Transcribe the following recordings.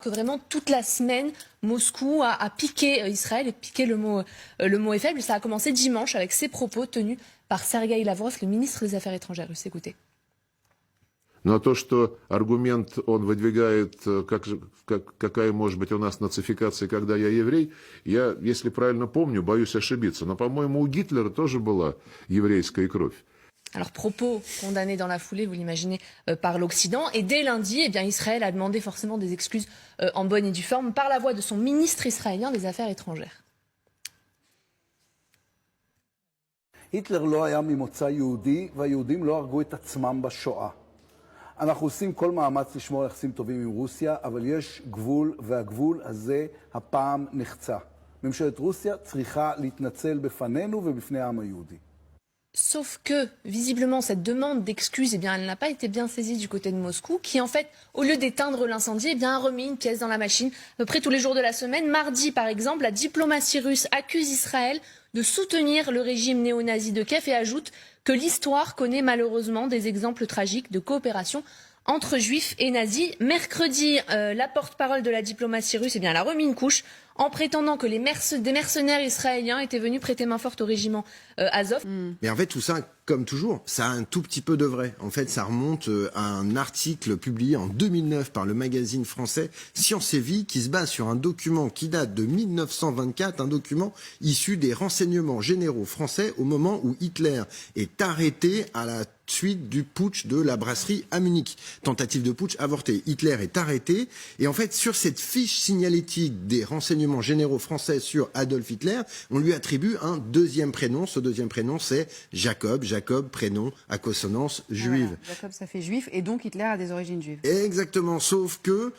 que vraiment toute la semaine, Moscou a piqué Israël et piqué le mot est faible. Ça a commencé dimanche avec ces propos tenus par Sergueï Lavrov, le ministre des Affaires étrangères russe. Écoutez. Но то, что аргумент он выдвигает, какая может быть у нас нацификация, когда я еврей, я, если правильно помню, боюсь ошибиться. Но, по-моему, у Гитлера тоже была еврейская кровь. Alors, propos condamnés dans la foulée, vous l'imaginez, par l'Occident. Et dès lundi, eh bien, Israël a demandé forcément des excuses en bonne et due forme par la voix de son ministre israélien des Affaires étrangères. היטלר לא היה ממוצא יהודי, והיהודים לא הרגו את עצמם בשואה. אנחנו עושים כל מאמץ לשמור על יחסים טובים עם רוסיה, אבל יש גבול, והגבול הזה הפעם נחצה. ממשלת רוסיה צריכה להתנצל בפנינו ובפני העם היהודי. Sauf que, visiblement, cette demande d'excuses, eh bien, elle n'a pas été bien saisie du côté de Moscou, qui, en fait, au lieu d'éteindre l'incendie, eh bien, a remis une pièce dans la machine, à peu près tous les jours de la semaine. Mardi, par exemple, la diplomatie russe accuse Israël de soutenir le régime néo-nazi de Kiev et ajoute que l'histoire connaît malheureusement des exemples tragiques de coopération entre juifs et nazis. Mercredi, la porte-parole de la diplomatie russe, eh bien, elle a remis une couche en prétendant que des mercenaires israéliens étaient venus prêter main forte au régiment Azov. Mais en fait, tout ça, comme toujours, ça a un tout petit peu de vrai. En fait, ça remonte à un article publié en 2009 par le magazine français Science et Vie, qui se base sur un document qui date de 1924, un document issu des renseignements généraux français au moment où Hitler est arrêté à la suite du putsch de la brasserie à Munich. Tentative de putsch avortée. Hitler est arrêté. Et en fait, sur cette fiche signalétique des renseignements généraux français sur Adolf Hitler, on lui attribue un deuxième prénom. Ce deuxième prénom, c'est Jacob. Jacob, prénom à consonance juive. Voilà, Jacob, ça fait juif. Et donc, Hitler a des origines juives. Exactement. Sauf que,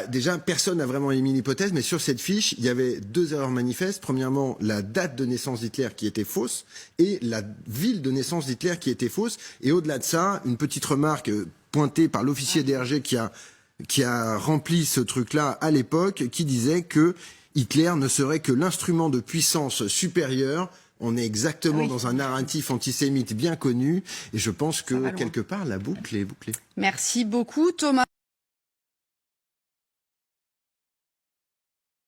déjà, personne n'a vraiment émis l'hypothèse, mais sur cette fiche, il y avait deux erreurs manifestes. Premièrement, la date de naissance d'Hitler qui était fausse et la ville de naissance d'Hitler qui était fausse. Et au-delà de ça, une petite remarque pointée par l'officier DRG qui a rempli ce truc-là à l'époque, qui disait que Hitler ne serait que l'instrument de puissance supérieure. On est exactement dans un narratif antisémite bien connu. Et je pense que, quelque part, la boucle est bouclée. Merci beaucoup, Thomas.